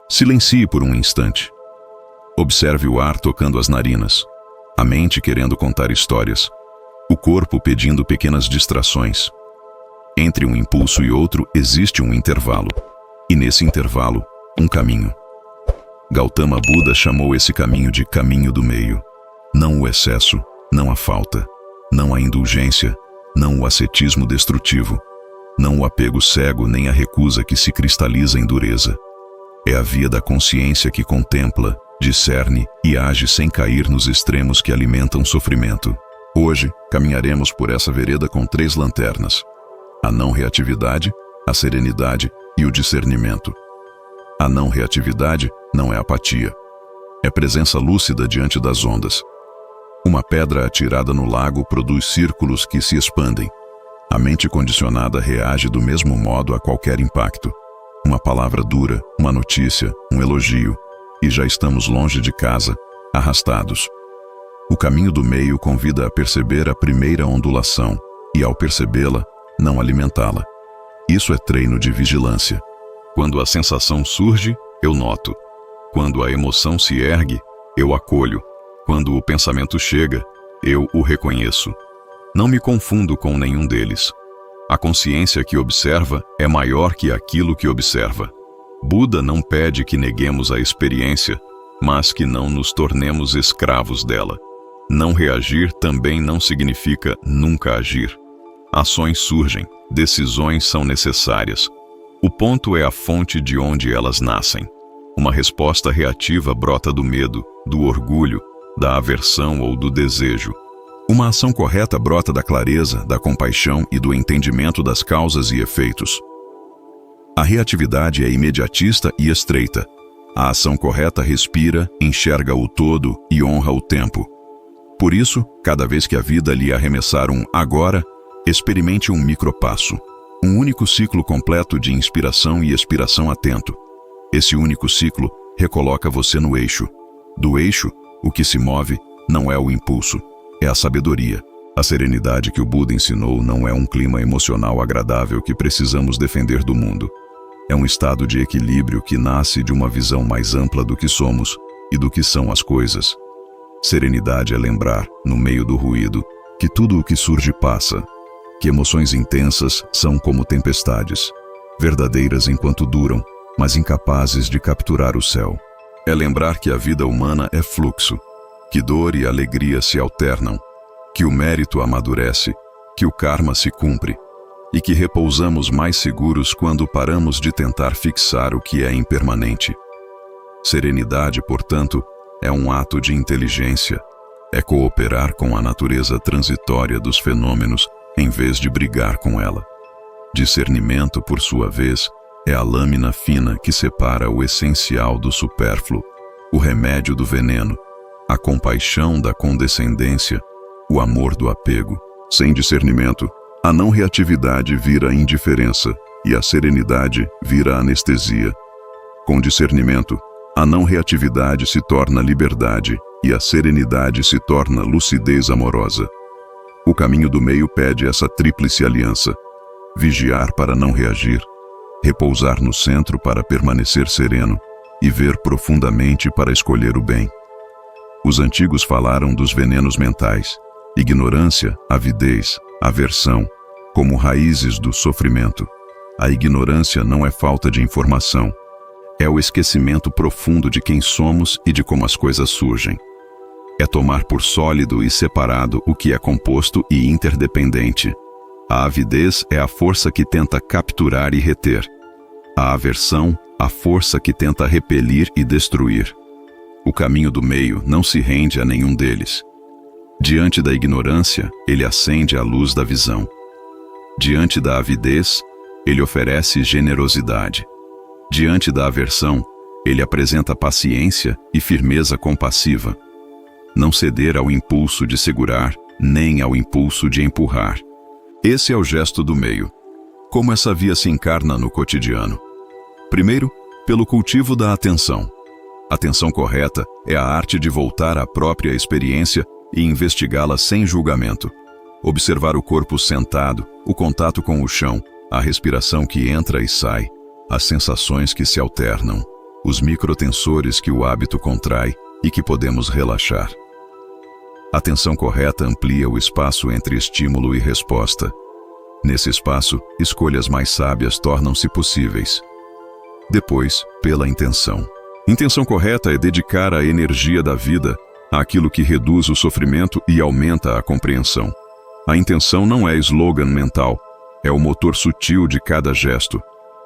Silencie por um instante. Observe o ar tocando as narinas, a mente querendo contar histórias, o corpo pedindo pequenas distrações. Entre um impulso e outro existe um intervalo, e nesse intervalo, um caminho. Gautama Buda chamou esse caminho de caminho do meio. Não o excesso, não a falta, não a indulgência, não o ascetismo destrutivo, não o apego cego nem a recusa que se cristaliza em dureza. É a via da consciência que contempla, discerne e age sem cair nos extremos que alimentam sofrimento. Hoje, caminharemos por essa vereda com 3 lanternas: a não reatividade, a serenidade e o discernimento. A não reatividade não é apatia. É presença lúcida diante das ondas. Uma pedra atirada no lago produz círculos que se expandem. A mente condicionada reage do mesmo modo a qualquer impacto. Uma palavra dura, uma notícia, um elogio, e já estamos longe de casa, arrastados. O caminho do meio convida a perceber a primeira ondulação e, ao percebê-la, não alimentá-la. Isso é treino de vigilância. Quando a sensação surge, eu noto. Quando a emoção se ergue, eu acolho. Quando o pensamento chega, eu o reconheço. Não me confundo com nenhum deles. A consciência que observa é maior que aquilo que observa. Buda não pede que neguemos a experiência, mas que não nos tornemos escravos dela. Não reagir também não significa nunca agir. Ações surgem, decisões são necessárias. O ponto é a fonte de onde elas nascem. Uma resposta reativa brota do medo, do orgulho, da aversão ou do desejo. Uma ação correta brota da clareza, da compaixão e do entendimento das causas e efeitos. A reatividade é imediatista e estreita. A ação correta respira, enxerga o todo e honra o tempo. Por isso, cada vez que a vida lhe arremessar um agora, experimente um micropasso. Um único ciclo completo de inspiração e expiração atento. Esse único ciclo recoloca você no eixo. Do eixo, o que se move não é o impulso, é a sabedoria. A serenidade que o Buda ensinou não é um clima emocional agradável que precisamos defender do mundo. É um estado de equilíbrio que nasce de uma visão mais ampla do que somos e do que são as coisas. Serenidade é lembrar, no meio do ruído, que tudo o que surge passa, que emoções intensas são como tempestades, verdadeiras enquanto duram, mas incapazes de capturar o céu. É lembrar que a vida humana é fluxo, que dor e alegria se alternam, que o mérito amadurece, que o karma se cumpre, e que repousamos mais seguros quando paramos de tentar fixar o que é impermanente. Serenidade, portanto, é um ato de inteligência, é cooperar com a natureza transitória dos fenômenos em vez de brigar com ela. Discernimento, por sua vez, é a lâmina fina que separa o essencial do supérfluo, o remédio do veneno, a compaixão da condescendência, o amor do apego. Sem discernimento, a não reatividade vira indiferença e a serenidade vira anestesia. Com discernimento, a não reatividade se torna liberdade e a serenidade se torna lucidez amorosa. O caminho do meio pede essa tríplice aliança: vigiar para não reagir, repousar no centro para permanecer sereno e ver profundamente para escolher o bem. Os antigos falaram dos venenos mentais, ignorância, avidez, aversão, como raízes do sofrimento. A ignorância não é falta de informação, é o esquecimento profundo de quem somos e de como as coisas surgem. É tomar por sólido e separado o que é composto e interdependente. A avidez é a força que tenta capturar e reter. A aversão, a força que tenta repelir e destruir. O caminho do meio não se rende a nenhum deles. Diante da ignorância, ele acende a luz da visão. Diante da avidez, ele oferece generosidade. Diante da aversão, ele apresenta paciência e firmeza compassiva. Não ceder ao impulso de segurar, nem ao impulso de empurrar. Esse é o gesto do meio. Como essa via se encarna no cotidiano? Primeiro, pelo cultivo da atenção. A atenção correta é a arte de voltar à própria experiência e investigá-la sem julgamento. Observar o corpo sentado, o contato com o chão, a respiração que entra e sai, as sensações que se alternam. os microtensores que o hábito contrai e que podemos relaxar. A atenção correta amplia o espaço entre estímulo e resposta. Nesse espaço, escolhas mais sábias tornam-se possíveis. Depois, pela intenção. Intenção correta é dedicar a energia da vida àquilo que reduz o sofrimento e aumenta a compreensão. A intenção não é slogan mental, é o motor sutil de cada gesto.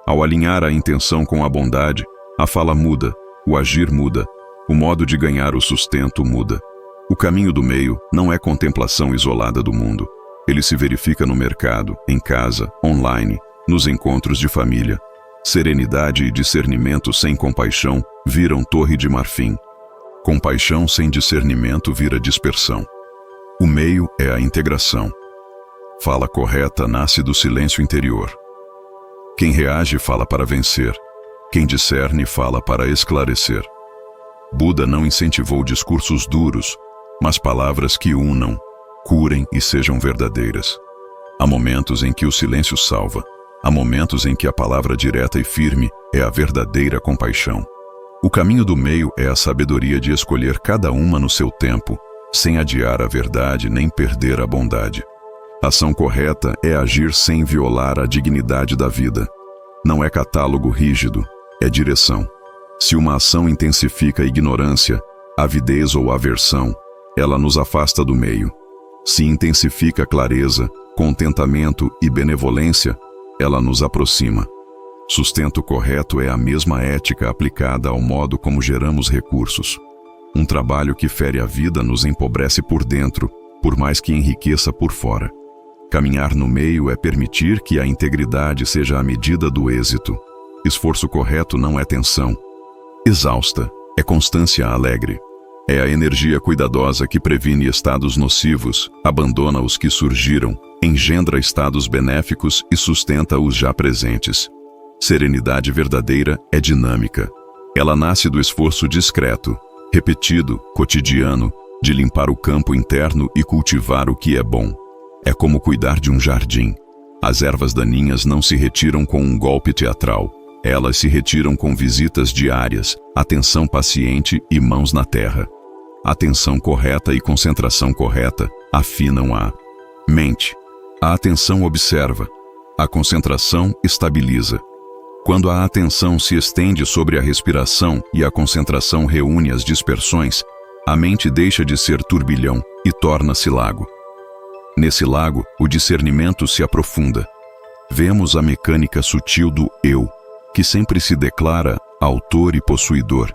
Ao alinhar a intenção com a bondade, a fala muda, o agir muda, o modo de ganhar o sustento muda. O caminho do meio não é contemplação isolada do mundo. Ele se verifica no mercado, em casa, online, nos encontros de família. Serenidade e discernimento sem compaixão viram torre de marfim. Compaixão sem discernimento vira dispersão. O meio é a integração. Fala correta nasce do silêncio interior. Quem reage fala para vencer. Quem discerne fala para esclarecer. Buda não incentivou discursos duros, mas palavras que unam, curem e sejam verdadeiras. Há momentos em que o silêncio salva. Há momentos em que a palavra direta e firme é a verdadeira compaixão. O caminho do meio é a sabedoria de escolher cada uma no seu tempo, sem adiar a verdade nem perder a bondade. A ação correta é agir sem violar a dignidade da vida. Não é catálogo rígido, é direção. Se uma ação intensifica a ignorância, avidez ou aversão, ela nos afasta do meio. Se intensifica a clareza, contentamento e benevolência, ela nos aproxima. Sustento correto é a mesma ética aplicada ao modo como geramos recursos. Um trabalho que fere a vida nos empobrece por dentro, por mais que enriqueça por fora. Caminhar no meio é permitir que a integridade seja a medida do êxito. Esforço correto não é tensão exausta, é constância alegre. É a energia cuidadosa que previne estados nocivos, abandona os que surgiram, engendra estados benéficos e sustenta os já presentes. Serenidade verdadeira é dinâmica. Ela nasce do esforço discreto, repetido, cotidiano, de limpar o campo interno e cultivar o que é bom. É como cuidar de um jardim. As ervas daninhas não se retiram com um golpe teatral. Elas se retiram com visitas diárias, atenção paciente e mãos na terra. Atenção correta e concentração correta afinam a mente. A atenção observa. A concentração estabiliza. Quando a atenção se estende sobre a respiração e a concentração reúne as dispersões, a mente deixa de ser turbilhão e torna-se lago. Nesse lago, o discernimento se aprofunda. Vemos a mecânica sutil do eu, que sempre se declara autor e possuidor,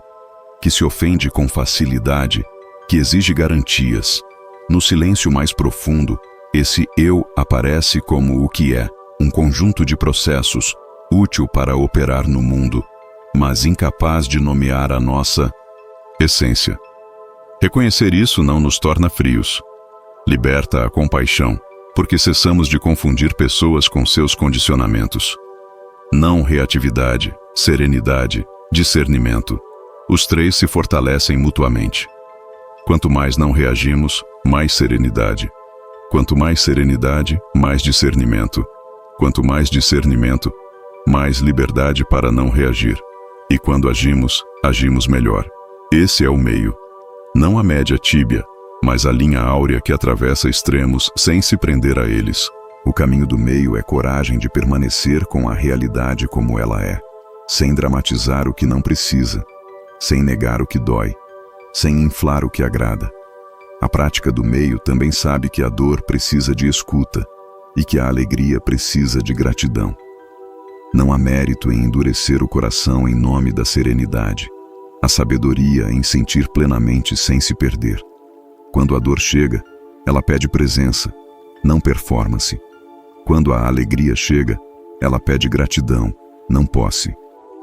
que se ofende com facilidade, que exige garantias. No silêncio mais profundo, esse eu aparece como o que é, um conjunto de processos, útil para operar no mundo, mas incapaz de nomear a nossa essência. Reconhecer isso não nos torna frios. Liberta a compaixão, porque cessamos de confundir pessoas com seus condicionamentos. Não reatividade, serenidade, discernimento. Os três se fortalecem mutuamente. Quanto mais não reagimos, mais serenidade. Quanto mais serenidade, mais discernimento. Quanto mais discernimento, mais liberdade para não reagir. E quando agimos, agimos melhor. Esse é o meio. Não a média tíbia, mas a linha áurea que atravessa extremos sem se prender a eles. O caminho do meio é coragem de permanecer com a realidade como ela é, sem dramatizar o que não precisa, sem negar o que dói, sem inflar o que agrada. A prática do meio também sabe que a dor precisa de escuta e que a alegria precisa de gratidão. Não há mérito em endurecer o coração em nome da serenidade. A sabedoria em sentir plenamente sem se perder. Quando a dor chega, ela pede presença, não performance. Quando a alegria chega, ela pede gratidão, não posse.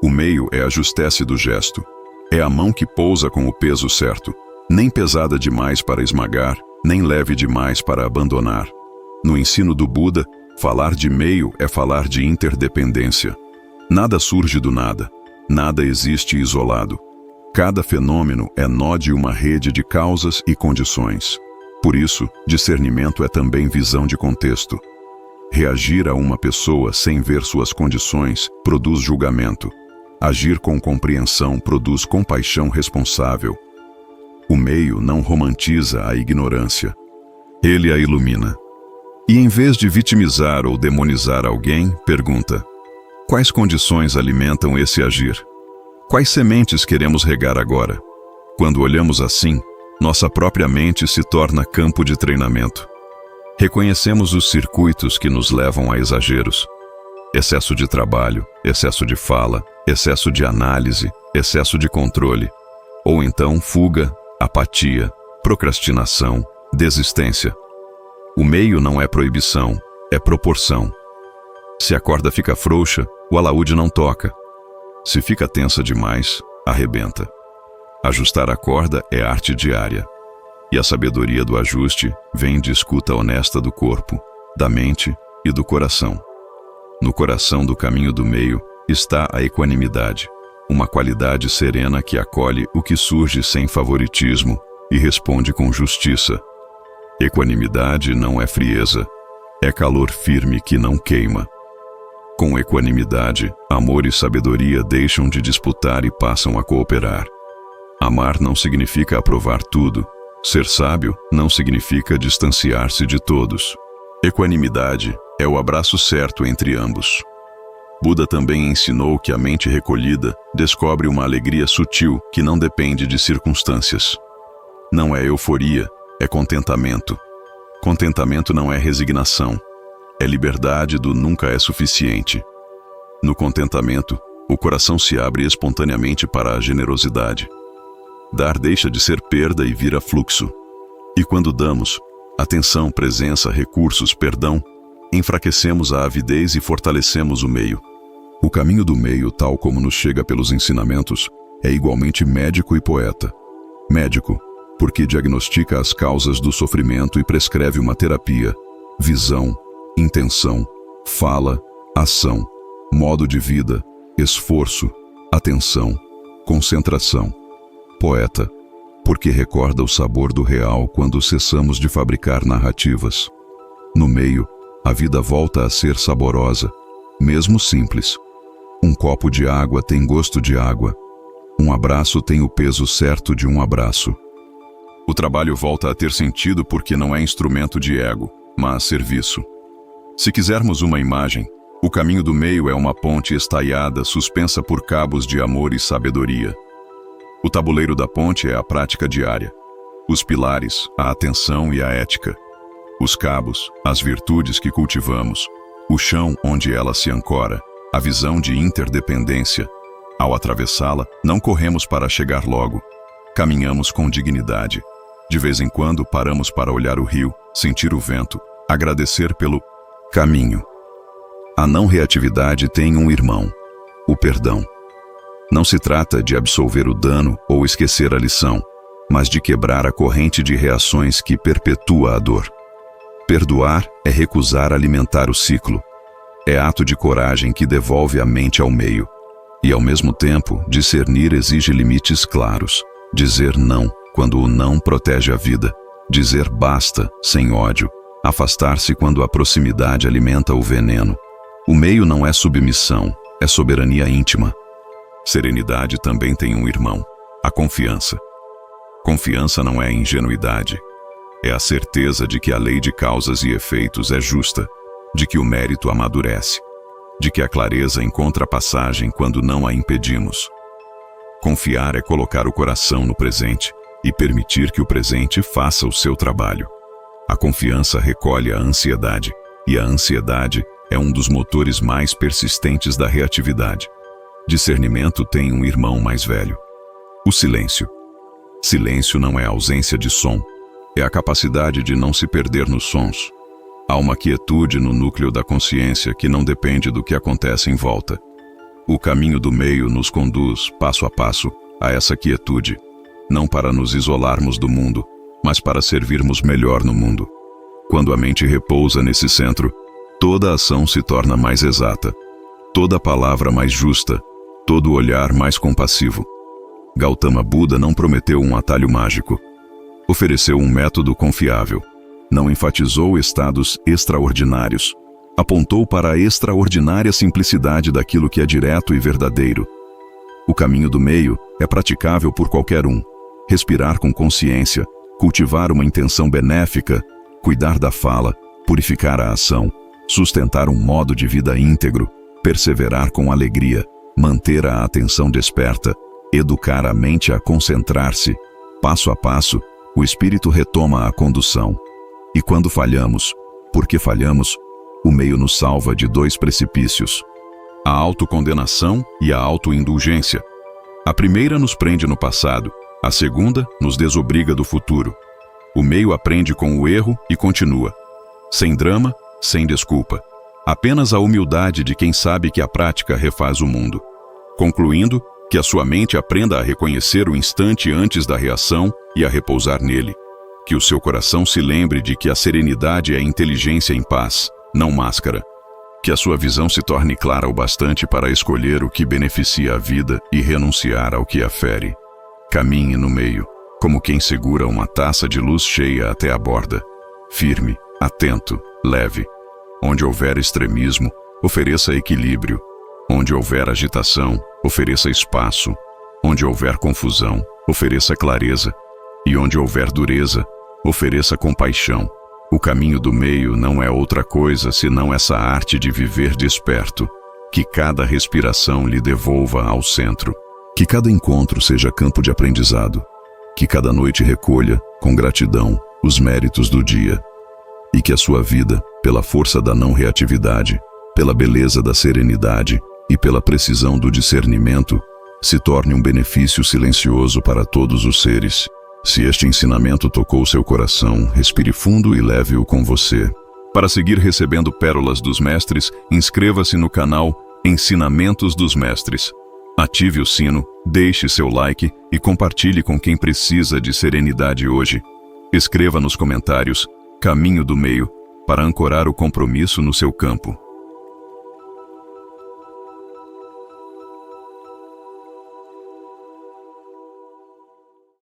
O meio é a justesse do gesto. É a mão que pousa com o peso certo, nem pesada demais para esmagar, nem leve demais para abandonar. No ensino do Buda, falar de meio é falar de interdependência. Nada surge do nada, nada existe isolado. Cada fenômeno é nó de uma rede de causas e condições. Por isso, discernimento é também visão de contexto. Reagir a uma pessoa sem ver suas condições produz julgamento. Agir com compreensão produz compaixão responsável. O meio não romantiza a ignorância. Ele a ilumina. E em vez de vitimizar ou demonizar alguém, pergunta: quais condições alimentam esse agir? Quais sementes queremos regar agora? Quando olhamos assim, nossa própria mente se torna campo de treinamento. Reconhecemos os circuitos que nos levam a exageros. Excesso de trabalho, excesso de fala, excesso de análise, excesso de controle. Ou então fuga, apatia, procrastinação, desistência. O meio não é proibição, é proporção. Se a corda fica frouxa, o alaúde não toca. Se fica tensa demais, arrebenta. Ajustar a corda é arte diária. E a sabedoria do ajuste vem de escuta honesta do corpo, da mente e do coração. No coração do caminho do meio está a equanimidade, uma qualidade serena que acolhe o que surge sem favoritismo e responde com justiça. Equanimidade não é frieza, é calor firme que não queima. Com equanimidade, amor e sabedoria deixam de disputar e passam a cooperar. Amar não significa aprovar tudo. Ser sábio não significa distanciar-se de todos. Equanimidade é o abraço certo entre ambos. Buda também ensinou que a mente recolhida descobre uma alegria sutil que não depende de circunstâncias. Não é euforia, é contentamento. Contentamento não é resignação, é liberdade do nunca é suficiente. No contentamento, o coração se abre espontaneamente para a generosidade. Dar deixa de ser perda e vira fluxo. E quando damos, atenção, presença, recursos, perdão, enfraquecemos a avidez e fortalecemos o meio. O caminho do meio, tal como nos chega pelos ensinamentos, é igualmente médico e poeta. Médico, porque diagnostica as causas do sofrimento e prescreve uma terapia, visão, intenção, fala, ação, modo de vida, esforço, atenção, concentração. Poeta, porque recorda o sabor do real quando cessamos de fabricar narrativas. No meio, a vida volta a ser saborosa, mesmo simples. Um copo de água tem gosto de água. Um abraço tem o peso certo de um abraço. O trabalho volta a ter sentido porque não é instrumento de ego, mas serviço. Se quisermos uma imagem, o caminho do meio é uma ponte estaiada suspensa por cabos de amor e sabedoria. O tabuleiro da ponte é a prática diária. Os pilares, a atenção e a ética. Os cabos, as virtudes que cultivamos. O chão onde ela se ancora, a visão de interdependência. Ao atravessá-la, não corremos para chegar logo. Caminhamos com dignidade. De vez em quando paramos para olhar o rio, sentir o vento, agradecer pelo caminho. A não reatividade tem um irmão, o perdão. Não se trata de absolver o dano ou esquecer a lição, mas de quebrar a corrente de reações que perpetua a dor. Perdoar é recusar alimentar o ciclo. É ato de coragem que devolve a mente ao meio. E, ao mesmo tempo, discernir exige limites claros. Dizer não, quando o não protege a vida. Dizer basta, sem ódio. Afastar-se quando a proximidade alimenta o veneno. O meio não é submissão, é soberania íntima. Serenidade também tem um irmão, a confiança. Confiança não é ingenuidade. É a certeza de que a lei de causas e efeitos é justa, de que o mérito amadurece, de que a clareza encontra passagem quando não a impedimos. Confiar é colocar o coração no presente e permitir que o presente faça o seu trabalho. A confiança recolhe a ansiedade, e a ansiedade é um dos motores mais persistentes da reatividade. Discernimento tem um irmão mais velho. O silêncio. Silêncio não é ausência de som, é a capacidade de não se perder nos sons. Há uma quietude no núcleo da consciência que não depende do que acontece em volta. O caminho do meio nos conduz, passo a passo, a essa quietude, não para nos isolarmos do mundo, mas para servirmos melhor no mundo. Quando a mente repousa nesse centro, toda ação se torna mais exata, toda palavra mais justa, todo olhar mais compassivo. Gautama Buda não prometeu um atalho mágico. Ofereceu um método confiável. Não enfatizou estados extraordinários. Apontou para a extraordinária simplicidade daquilo que é direto e verdadeiro. O caminho do meio é praticável por qualquer um. Respirar com consciência, cultivar uma intenção benéfica, cuidar da fala, purificar a ação, sustentar um modo de vida íntegro, perseverar com alegria, manter a atenção desperta, educar a mente a concentrar-se. Passo a passo, o espírito retoma a condução. E quando falhamos, porque falhamos, o meio nos salva de 2 precipícios: a autocondenação e a autoindulgência. A primeira nos prende no passado, a segunda nos desobriga do futuro. O meio aprende com o erro e continua. Sem drama, sem desculpa. Apenas a humildade de quem sabe que a prática refaz o mundo. Concluindo, que a sua mente aprenda a reconhecer o instante antes da reação e a repousar nele. Que o seu coração se lembre de que a serenidade é inteligência em paz, não máscara. Que a sua visão se torne clara o bastante para escolher o que beneficia a vida e renunciar ao que a fere. Caminhe no meio, como quem segura uma taça de luz cheia até a borda. Firme, atento, leve. Onde houver extremismo, ofereça equilíbrio. Onde houver agitação, ofereça espaço. Onde houver confusão, ofereça clareza. E onde houver dureza, ofereça compaixão. O caminho do meio não é outra coisa senão essa arte de viver desperto. Que cada respiração lhe devolva ao centro. Que cada encontro seja campo de aprendizado. Que cada noite recolha, com gratidão, os méritos do dia. E que a sua vida, pela força da não reatividade, pela beleza da serenidade e pela precisão do discernimento, se torne um benefício silencioso para todos os seres. Se este ensinamento tocou seu coração, respire fundo e leve-o com você. Para seguir recebendo pérolas dos mestres, inscreva-se no canal Ensinamentos dos Mestres. Ative o sino, deixe seu like e compartilhe com quem precisa de serenidade hoje. Escreva nos comentários Caminho do Meio para ancorar o compromisso no seu campo.